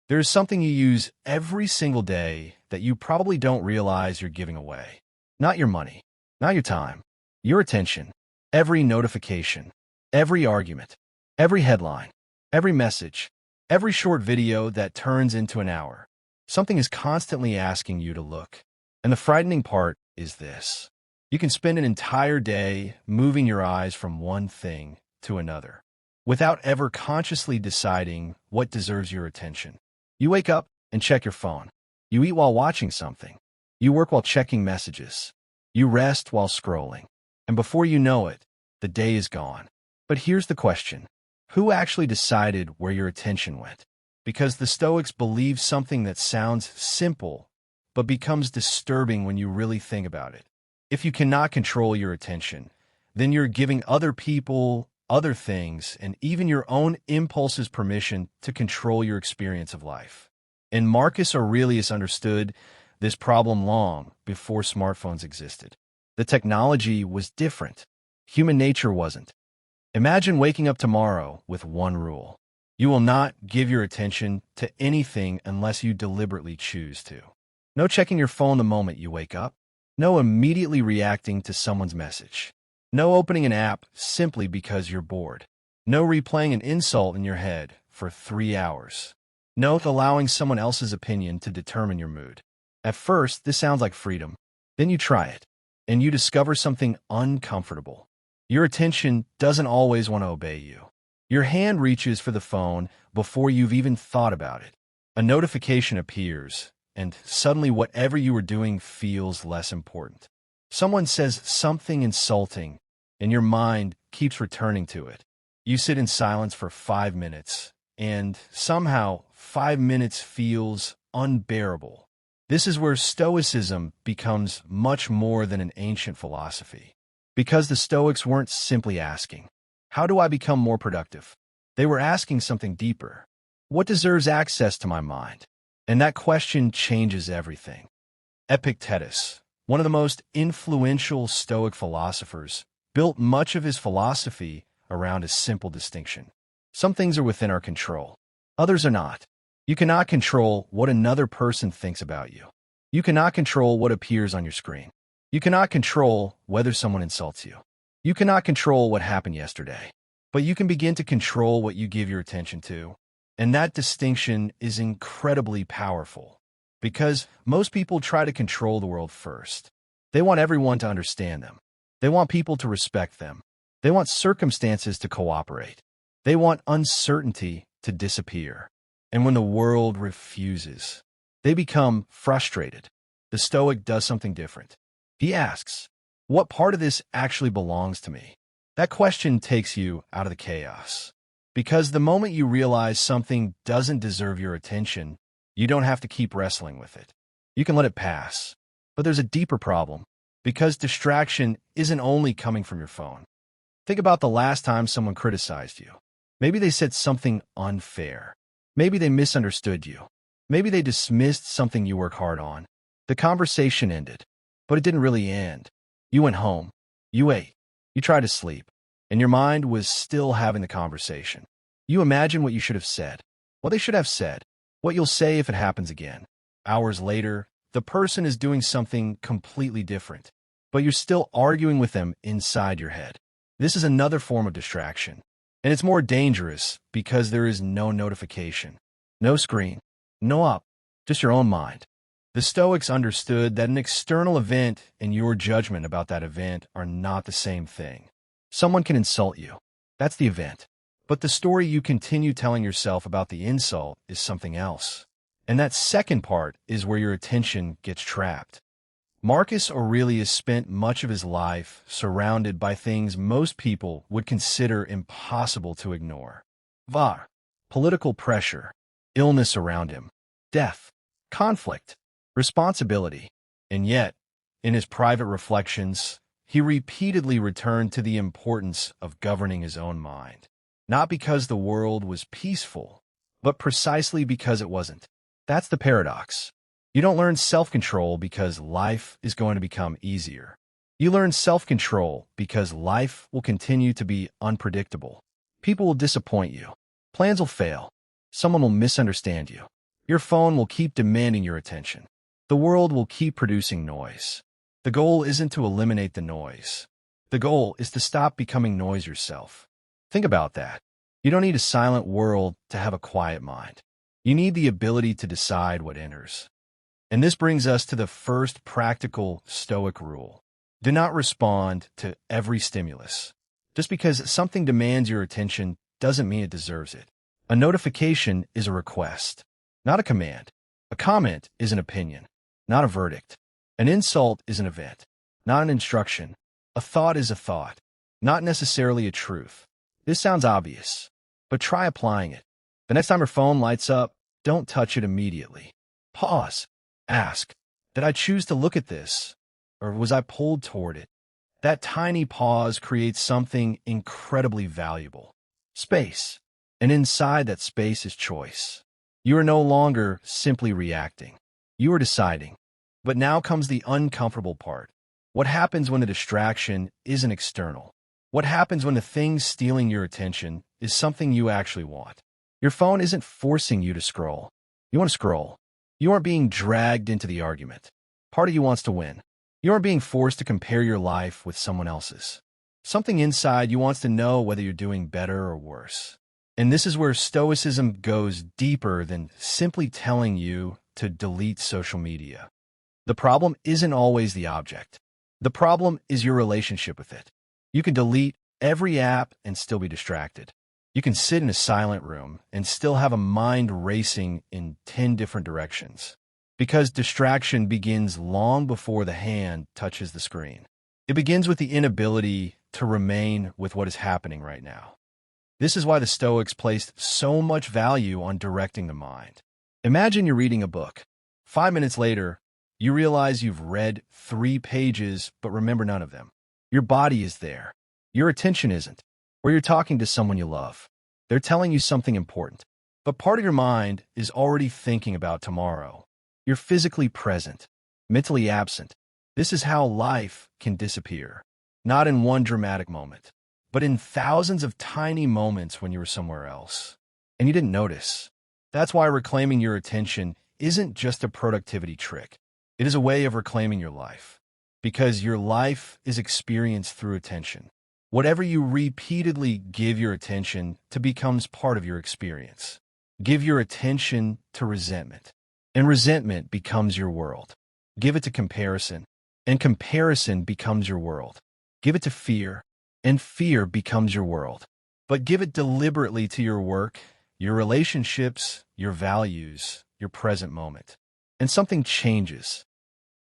There is something you use every single day that you probably don't realize you're giving away. Not your money, not your time, your attention. Every notification, every argument, every headline, every message, every short video that turns into an hour. Something is constantly asking you to look. And the frightening part is this. You can spend an entire day moving your eyes from one thing to another without ever consciously deciding what deserves your attention. You wake up and check your phone. You eat while watching something. You work while checking messages. You rest while scrolling. And before you know it, the day is gone. But here's the question. Who actually decided where your attention went? Because the Stoics believe something that sounds simple, but becomes disturbing when you really think about it. If you cannot control your attention, then you're giving other people, other things, and even your own impulses permission to control your experience of life. And Marcus Aurelius understood this problem long before smartphones existed. The technology was different. Human nature wasn't. Imagine waking up tomorrow with one rule. You will not give your attention to anything unless you deliberately choose to. No checking your phone the moment you wake up. No immediately reacting to someone's message. No opening an app simply because you're bored. No replaying an insult in your head for 3 hours. No allowing someone else's opinion to determine your mood. At first, this sounds like freedom. Then you try it, and you discover something uncomfortable. Your attention doesn't always want to obey you. Your hand reaches for the phone before you've even thought about it. A notification appears, and suddenly whatever you were doing feels less important. Someone says something insulting, and your mind keeps returning to it. You sit in silence for 5 minutes, and somehow 5 minutes feels unbearable. This is where Stoicism becomes much more than an ancient philosophy. Because the Stoics weren't simply asking, how do I become more productive? They were asking something deeper. What deserves access to my mind? And that question changes everything. Epictetus, one of the most influential Stoic philosophers, built much of his philosophy around a simple distinction. Some things are within our control. Others are not. You cannot control what another person thinks about you. You cannot control what appears on your screen. You cannot control whether someone insults you. You cannot control what happened yesterday. But you can begin to control what you give your attention to. And that distinction is incredibly powerful. Because most people try to control the world first. They want everyone to understand them. They want people to respect them. They want circumstances to cooperate. They want uncertainty to disappear. And when the world refuses, they become frustrated. The Stoic does something different. He asks, what part of this actually belongs to me? That question takes you out of the chaos. Because the moment you realize something doesn't deserve your attention, you don't have to keep wrestling with it. You can let it pass. But there's a deeper problem. Because distraction isn't only coming from your phone. Think about the last time someone criticized you. Maybe they said something unfair. Maybe they misunderstood you. Maybe they dismissed something you work hard on. The conversation ended, but it didn't really end. You went home. You ate. You tried to sleep. And your mind was still having the conversation. You imagine what you should have said. What they should have said. What you'll say if it happens again. Hours later, the person is doing something completely different. But you're still arguing with them inside your head. This is another form of distraction. And it's more dangerous because there is no notification. No screen. No app. Just your own mind. The Stoics understood that an external event and your judgment about that event are not the same thing. Someone can insult you. That's the event. But the story you continue telling yourself about the insult is something else. And that second part is where your attention gets trapped. Marcus Aurelius spent much of his life surrounded by things most people would consider impossible to ignore. Political pressure, illness around him, death, conflict, responsibility. And yet, in his private reflections, he repeatedly returned to the importance of governing his own mind. Not because the world was peaceful, but precisely because it wasn't. That's the paradox. You don't learn self-control because life is going to become easier. You learn self-control because life will continue to be unpredictable. People will disappoint you. Plans will fail. Someone will misunderstand you. Your phone will keep demanding your attention. The world will keep producing noise. The goal isn't to eliminate the noise. The goal is to stop becoming noise yourself. Think about that. You don't need a silent world to have a quiet mind. You need the ability to decide what enters. And this brings us to the first practical Stoic rule. Do not respond to every stimulus. Just because something demands your attention doesn't mean it deserves it. A notification is a request, not a command. A comment is an opinion, not a verdict. An insult is an event, not an instruction. A thought is a thought, not necessarily a truth. This sounds obvious, but try applying it. The next time your phone lights up, don't touch it immediately. Pause. Ask, did I choose to look at this, or was I pulled toward it? That tiny pause creates something incredibly valuable. Space. And inside that space is choice. You are no longer simply reacting. You are deciding. But now comes the uncomfortable part. What happens when the distraction isn't external? What happens when the thing stealing your attention is something you actually want? Your phone isn't forcing you to scroll. You want to scroll. You aren't being dragged into the argument. Part of you wants to win. You aren't being forced to compare your life with someone else's. Something inside you wants to know whether you're doing better or worse. And this is where Stoicism goes deeper than simply telling you to delete social media. The problem isn't always the object. The problem is your relationship with it. You can delete every app and still be distracted. You can sit in a silent room and still have a mind racing in 10 different directions. Because distraction begins long before the hand touches the screen. It begins with the inability to remain with what is happening right now. This is why the Stoics placed so much value on directing the mind. Imagine you're reading a book. 5 minutes later, you realize you've read 3 pages but remember none of them. Your body is there. Your attention isn't. Or you're talking to someone you love. They're telling you something important. But part of your mind is already thinking about tomorrow. You're physically present, mentally absent. This is how life can disappear. Not in one dramatic moment, but in thousands of tiny moments when you were somewhere else. And you didn't notice. That's why reclaiming your attention isn't just a productivity trick. It is a way of reclaiming your life. Because your life is experienced through attention. Whatever you repeatedly give your attention to becomes part of your experience. Give your attention to resentment, and resentment becomes your world. Give it to comparison, and comparison becomes your world. Give it to fear, and fear becomes your world. But give it deliberately to your work, your relationships, your values, your present moment. And something changes.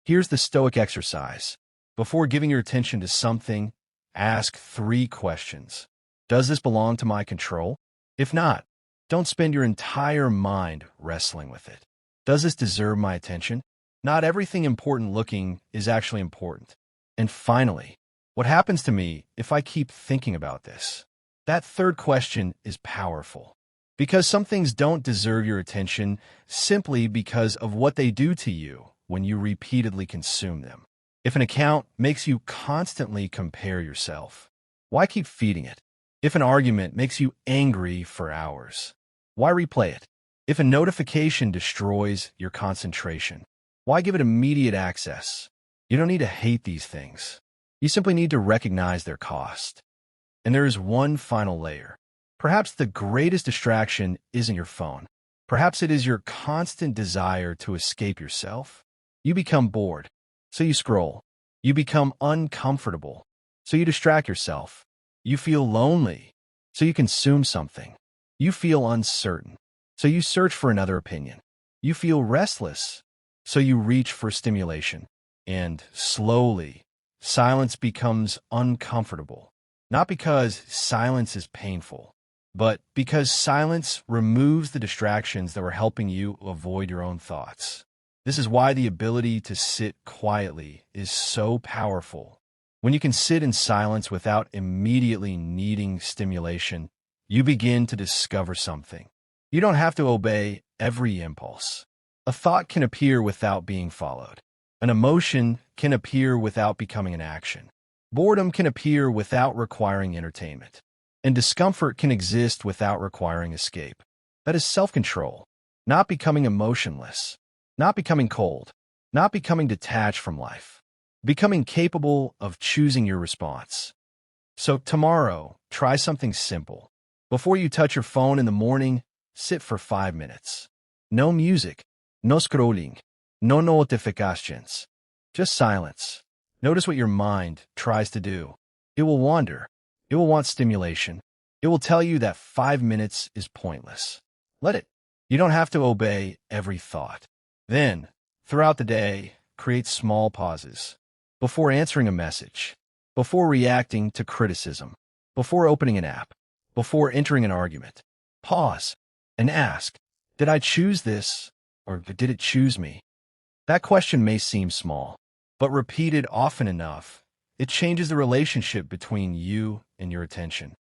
Here's the Stoic exercise. Before giving your attention to something, ask 3 questions. Does this belong to my control? If not, don't spend your entire mind wrestling with it. Does this deserve my attention? Not everything important looking is actually important. And finally, what happens to me if I keep thinking about this? That 3rd question is powerful. Because some things don't deserve your attention simply because of what they do to you when you repeatedly consume them. If an account makes you constantly compare yourself, why keep feeding it? If an argument makes you angry for hours, why replay it? If a notification destroys your concentration, why give it immediate access? You don't need to hate these things. You simply need to recognize their cost. And there is one final layer. Perhaps the greatest distraction isn't your phone. Perhaps it is your constant desire to escape yourself. You become bored, so you scroll. You become uncomfortable, so you distract yourself. You feel lonely, so you consume something. You feel uncertain, so you search for another opinion. You feel restless, so you reach for stimulation. And slowly, silence becomes uncomfortable. Not because silence is painful, but because silence removes the distractions that were helping you avoid your own thoughts. This is why the ability to sit quietly is so powerful. When you can sit in silence without immediately needing stimulation, you begin to discover something. You don't have to obey every impulse. A thought can appear without being followed. An emotion can appear without becoming an action. Boredom can appear without requiring entertainment. And discomfort can exist without requiring escape. That is self-control. not becoming emotionless, not becoming cold, not becoming detached from life, becoming capable of choosing your response. So tomorrow, try something simple. Before you touch your phone in the morning, sit for 5 minutes. No music, no scrolling, no notifications, just silence. Notice what your mind tries to do. It will wander. It will want stimulation. It will tell you that 5 minutes is pointless. Let it. You don't have to obey every thought. Then, throughout the day, create small pauses. Before answering a message, before reacting to criticism, before opening an app, before entering an argument, pause and ask, did I choose this or did it choose me? That question may seem small, but repeated often enough, it changes the relationship between you and your attention.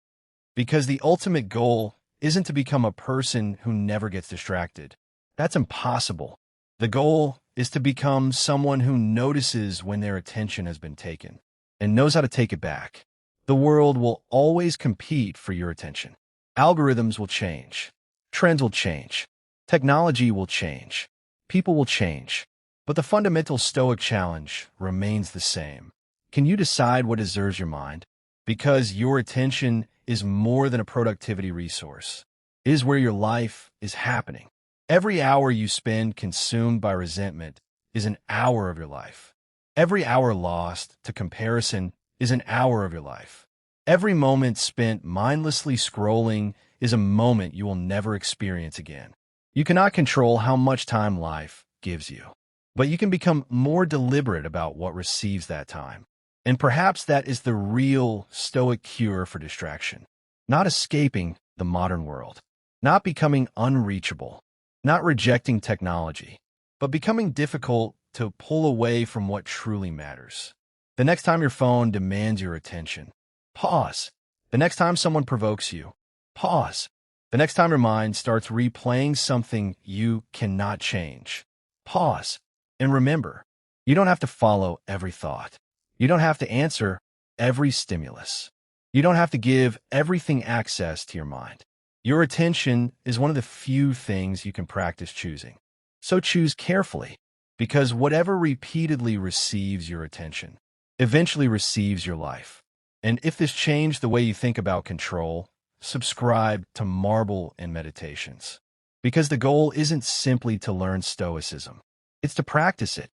Because the ultimate goal isn't to become a person who never gets distracted. That's impossible. The goal is to become someone who notices when their attention has been taken and knows how to take it back. The world will always compete for your attention. Algorithms will change. Trends will change. Technology will change. People will change. But the fundamental Stoic challenge remains the same. Can you decide what deserves your mind? Because your attention is more than a productivity resource. It is where your life is happening. Every hour you spend consumed by resentment is an hour of your life. Every hour lost to comparison is an hour of your life. Every moment spent mindlessly scrolling is a moment you will never experience again. You cannot control how much time life gives you, but you can become more deliberate about what receives that time. And perhaps that is the real Stoic cure for distraction. Not escaping the modern world, not becoming unreachable, not rejecting technology, but becoming difficult to pull away from what truly matters. The next time your phone demands your attention, pause. The next time someone provokes you, pause. The next time your mind starts replaying something you cannot change, pause. And remember, you don't have to follow every thought. You don't have to answer every stimulus. You don't have to give everything access to your mind. Your attention is one of the few things you can practice choosing. So choose carefully, because whatever repeatedly receives your attention eventually receives your life. And if this changed the way you think about control, subscribe to Marble and Meditations. Because the goal isn't simply to learn Stoicism. It's to practice it